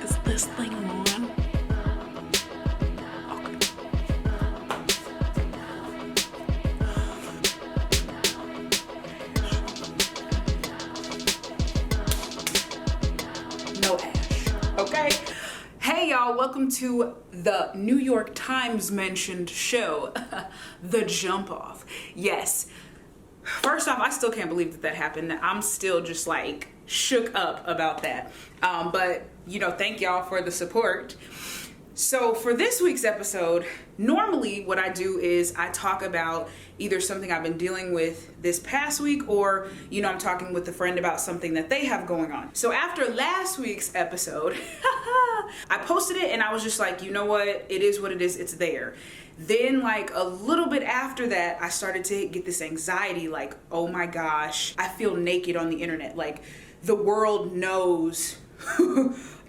Is this thing on? No ash. Okay? Hey y'all, welcome to the New York Times mentioned show, The Jump Off. Yes. First off, I still can't believe that happened. I'm still just like shook up about that. But you know, thank y'all for the support. So for this week's episode, normally what I do is I talk about either something I've been dealing with this past week, or, you know, I'm talking with a friend about something that they have going on. So after last week's episode, I posted it and I was just like, you know what? It is what it is. It's there. Then like a little bit after that, I started to get this anxiety, like, oh my gosh, I feel naked on the internet. Like the world knows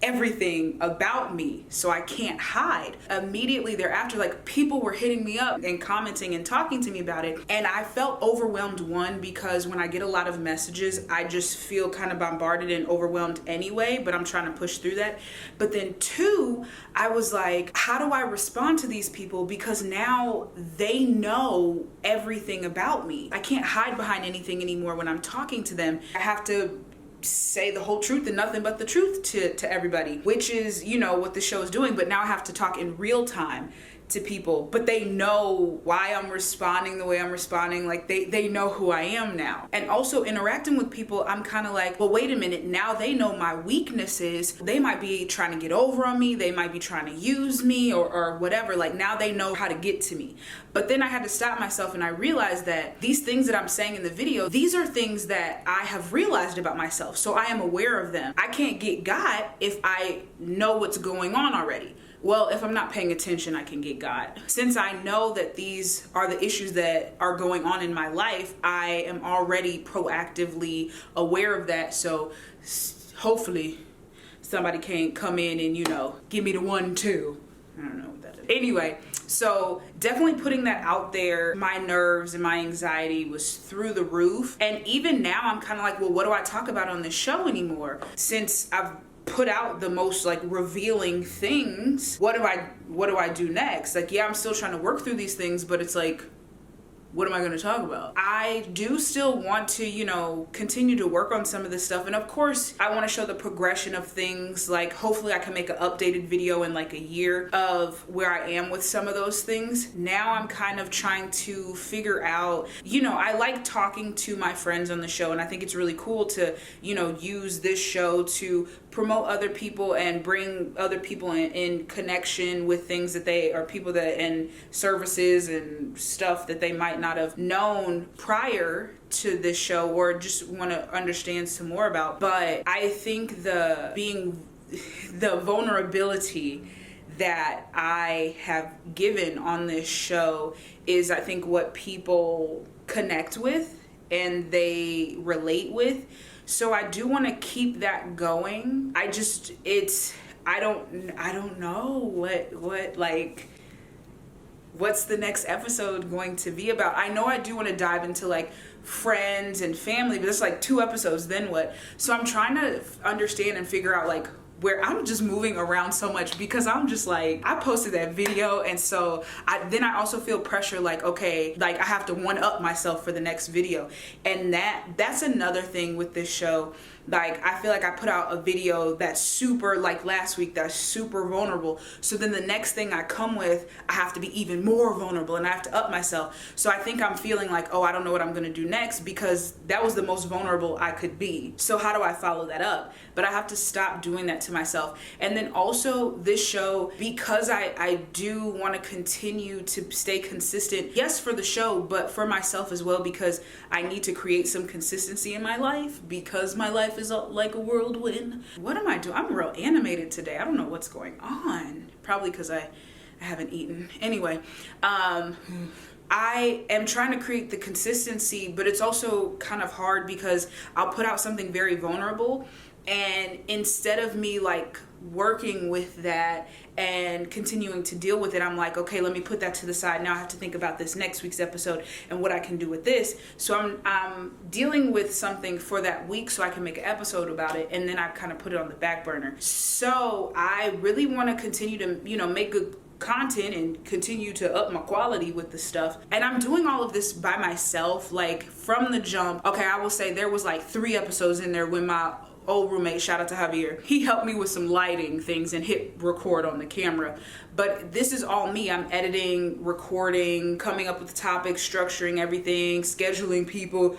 everything about me, so I can't hide. Immediately thereafter, like people were hitting me up and commenting and talking to me about it, and I felt overwhelmed. One, because when I get a lot of messages, I just feel kind of bombarded and overwhelmed anyway, but I'm trying to push through that. But then two, I was like, how do I respond to these people? Because now they know everything about me. I can't hide behind anything anymore when I'm talking to them. I have to say the whole truth and nothing but the truth to everybody, which is, you know, what the show is doing. But now I have to talk in real time to people, but they know why I'm responding the way I'm responding. Like they know who I am now. And also interacting with people, I'm kind of like, well, wait a minute, now they know my weaknesses. They might be trying to get over on me, they might be trying to use me or whatever. Like now they know how to get to me. But then I had to stop myself and I realized that these things that I'm saying in the video, these are things that I have realized about myself, so I am aware of them. I can't get got if I know what's going on already. Well, if I'm not paying attention, I can get got. Since I know that these are the issues that are going on in my life, I am already proactively aware of that. So hopefully somebody can't come in and, you know, give me the 1-2. I don't know what that is. Anyway, so definitely putting that out there. My nerves and my anxiety was through the roof. And even now I'm kind of like, well, what do I talk about on this show anymore? Since I've put out the most like revealing things, what do I do next? Like, yeah, I'm still trying to work through these things, but it's like, what am I going to talk about? I do still want to, you know, continue to work on some of this stuff. And of course, I want to show the progression of things. Like, hopefully I can make an updated video in like a year of where I am with some of those things. Now I'm kind of trying to figure out, you know, I like talking to my friends on the show, and I think it's really cool to, you know, use this show to promote other people and bring other people in connection with things that they are, people that, and services and stuff that they might not have known prior to this show or just want to understand some more about. But I think the vulnerability that I have given on this show is, I think, what people connect with and they relate with. So I do want to keep that going. I don't know what like, what's the next episode going to be about? I know I do want to dive into like friends and family, but it's like 2 episodes, then what? So I'm trying to understand and figure out like where I'm just moving around so much, because I'm just like, I posted that video, and so then I also feel pressure, like, okay, like I have to one up myself for the next video. And that's another thing with this show. Like, I feel like I put out a video that's super, like last week, that's super vulnerable. So then the next thing I come with, I have to be even more vulnerable and I have to up myself. So I think I'm feeling like, oh, I don't know what I'm gonna do next, because that was the most vulnerable I could be. So how do I follow that up? But I have to stop doing that to myself. And then also this show, because I do want to continue to stay consistent, yes, for the show, but for myself as well, because I need to create some consistency in my life, because my life is like a whirlwind. What am I doing? I'm real animated today. I don't know what's going on. Probably because I haven't eaten. Anyway, I am trying to create the consistency, but it's also kind of hard because I'll put out something very vulnerable, and instead of me like working with that and continuing to deal with it, I'm like, okay, let me put that to the side. Now I have to think about this next week's episode and what I can do with this. So I'm dealing with something for that week so I can make an episode about it, and then I kind of put it on the back burner. So I really want to continue to, make good content and continue to up my quality with the stuff. And I'm doing all of this by myself, like from the jump. Okay, I will say there was like 3 episodes in there when my old roommate, shout out to Javier, he helped me with some lighting things and hit record on the camera. But this is all me. I'm editing, recording, coming up with topics, structuring everything, scheduling people.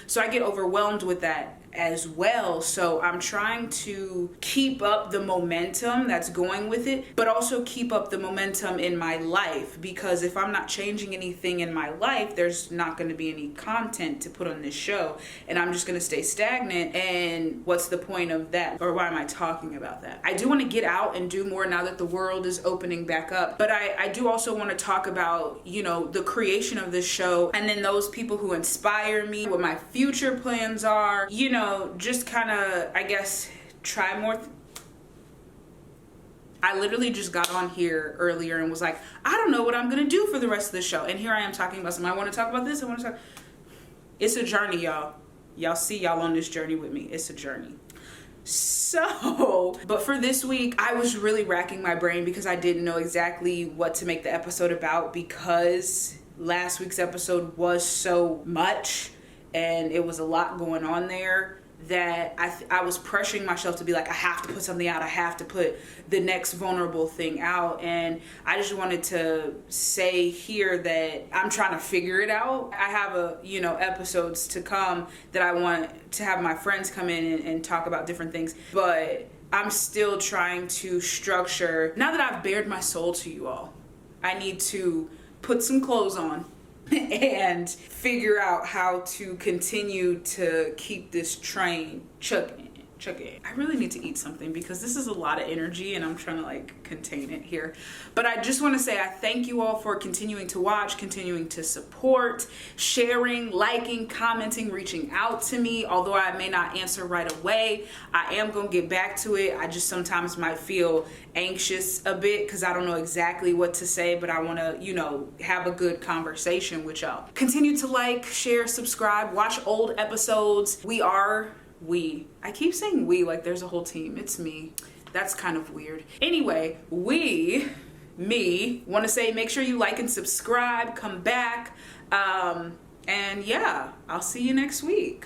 So I get overwhelmed with that as well. So I'm trying to keep up the momentum that's going with it, but also keep up the momentum in my life, because if I'm not changing anything in my life, there's not going to be any content to put on this show, and I'm just going to stay stagnant. And what's the point of that? Or why am I talking about that? I do want to get out and do more now that the world is opening back up, but I do also want to talk about, the creation of this show, and then those people who inspire me, what my future plans are, just kind of, I guess, try more. I literally just got on here earlier and was like, I don't know what I'm going to do for the rest of the show. And here I am talking about something. I want to talk about this. It's a journey, y'all. Y'all see y'all on this journey with me. It's a journey. So, but for this week, I was really racking my brain because I didn't know exactly what to make the episode about, because last week's episode was so much and it was a lot going on there that I was pressuring myself to be like, I have to put something out. I have to put the next vulnerable thing out. And I just wanted to say here that I'm trying to figure it out. I have episodes to come that I want to have my friends come in and talk about different things. But I'm still trying to structure. Now that I've bared my soul to you all, I need to put some clothes on and figure out how to continue to keep this train chugging. I really need to eat something because this is a lot of energy and I'm trying to contain it here. But I just want to say I thank you all for continuing to watch, continuing to support, sharing, liking, commenting, reaching out to me. Although I may not answer right away, I am going to get back to it. I just sometimes might feel anxious a bit because I don't know exactly what to say, but I want to, have a good conversation with y'all. Continue to like, share, subscribe, watch old episodes. I keep saying we like there's a whole team. It's me. That's kind of weird. Anyway, me want to say make sure you like and subscribe, come back. And yeah, I'll see you next week.